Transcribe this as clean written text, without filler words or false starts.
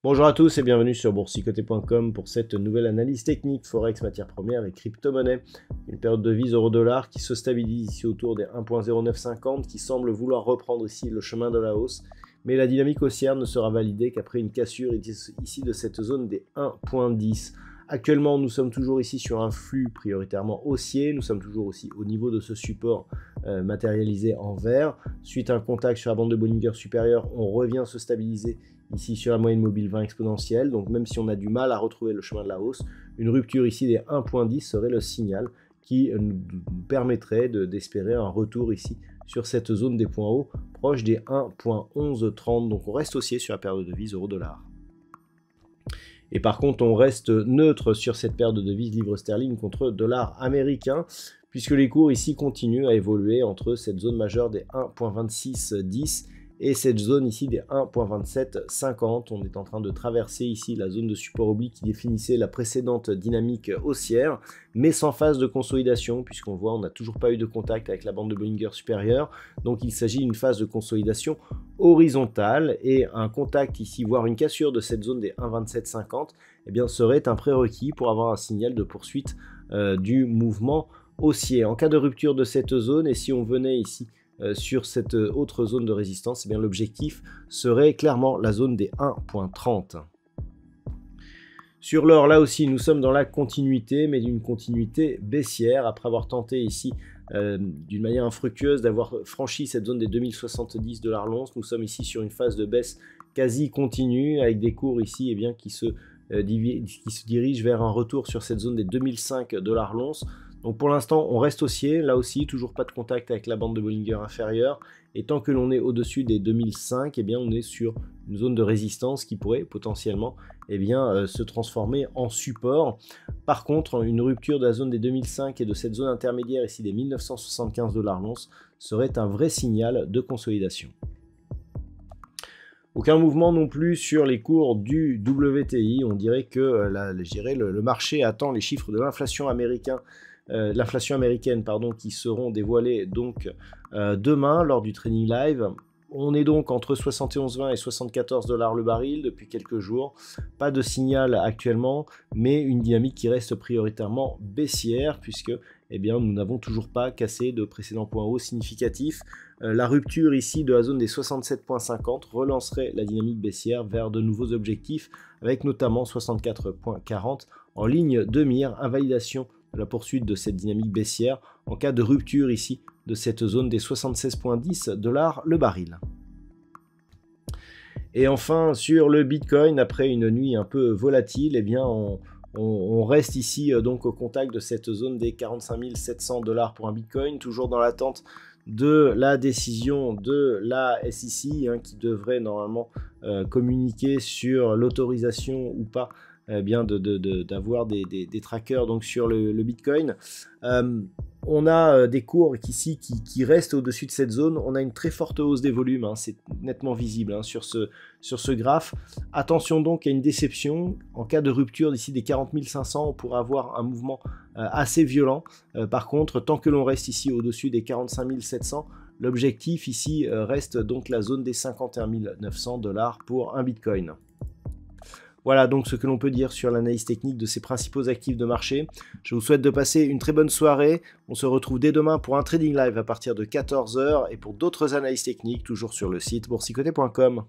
Bonjour à tous et bienvenue sur boursicoté.com pour cette nouvelle analyse technique Forex, matières premières et crypto-monnaie. Une période de devise euro-dollar qui se stabilise ici autour des 1.0950, qui semble vouloir reprendre ici le chemin de la hausse. Mais la dynamique haussière ne sera validée qu'après une cassure ici de cette zone des 1.10. Actuellement, nous sommes toujours ici sur un flux prioritairement haussier. Nous sommes toujours aussi au niveau de ce support matérialisé en vert. Suite à un contact sur la bande de Bollinger supérieure, on revient se stabiliser ici sur la moyenne mobile 20 exponentielle. Donc même si on a du mal à retrouver le chemin de la hausse, une rupture ici des 1.10 serait le signal qui nous permettrait d'espérer un retour ici sur cette zone des points hauts proche des 1.1130. Donc on reste haussier sur la période de devise euro-dollar. Et par contre, on reste neutre sur cette paire de devises livre sterling contre dollar américain, puisque les cours ici continuent à évoluer entre cette zone majeure des 1.2610 et cette zone ici des 1.2750. On est en train de traverser ici la zone de support oblique qui définissait la précédente dynamique haussière, mais sans phase de consolidation, puisqu'on voit on n'a toujours pas eu de contact avec la bande de Bollinger supérieure. Donc il s'agit d'une phase de consolidation horizontale, et un contact ici, voire une cassure de cette zone des 1.2750, eh bien, serait un prérequis pour avoir un signal de poursuite du mouvement haussier. En cas de rupture de cette zone, et si on venait ici sur cette autre zone de résistance, eh bien l'objectif serait clairement la zone des 1.30. Sur l'or, là aussi, nous sommes dans la continuité, mais d'une continuité baissière, après avoir tenté ici d'une manière infructueuse d'avoir franchi cette zone des 2070 $ l'once. Nous sommes ici sur une phase de baisse quasi continue, avec des cours ici eh bien, qui se dirigent vers un retour sur cette zone des 2005 $ l'once. Donc pour l'instant, on reste haussier, là aussi, toujours pas de contact avec la bande de Bollinger inférieure. Et tant que l'on est au-dessus des 2005, eh bien, on est sur une zone de résistance qui pourrait potentiellement eh bien, se transformer en support. Par contre, une rupture de la zone des 2005 et de cette zone intermédiaire ici des 1975 $ l'once serait un vrai signal de consolidation. Aucun mouvement non plus sur les cours du WTI. On dirait que le marché attend les chiffres de l'inflation américaine. Qui seront dévoilés donc demain lors du trading live. On est donc entre 71,20 et 74 $ le baril depuis quelques jours. Pas de signal actuellement, mais une dynamique qui reste prioritairement baissière, puisque eh bien, nous n'avons toujours pas cassé de précédents points hauts significatifs. La rupture ici de la zone des 67,50 relancerait la dynamique baissière vers de nouveaux objectifs, avec notamment 64,40 en ligne de mire. Invalidation de la poursuite de cette dynamique baissière en cas de rupture ici de cette zone des 76,10 $ le baril. Et enfin sur le Bitcoin, après une nuit un peu volatile, eh bien on reste ici donc au contact de cette zone des 45 700 $ pour un Bitcoin, toujours dans l'attente de la décision de la SEC qui devrait normalement communiquer sur l'autorisation ou pas bien d'avoir des trackers donc sur le Bitcoin. On a des cours qui restent au-dessus de cette zone. On a une très forte hausse des volumes, c'est nettement visible sur ce graphe. Attention donc à une déception. En cas de rupture d'ici des 40 500, on pourra avoir un mouvement assez violent. Par contre, tant que l'on reste ici au-dessus des 45 700, l'objectif ici reste donc la zone des 51 900 $ pour un Bitcoin. Voilà donc ce que l'on peut dire sur l'analyse technique de ces principaux actifs de marché. Je vous souhaite de passer une très bonne soirée. On se retrouve dès demain pour un trading live à partir de 14 h et pour d'autres analyses techniques, toujours sur le site boursicoté.com.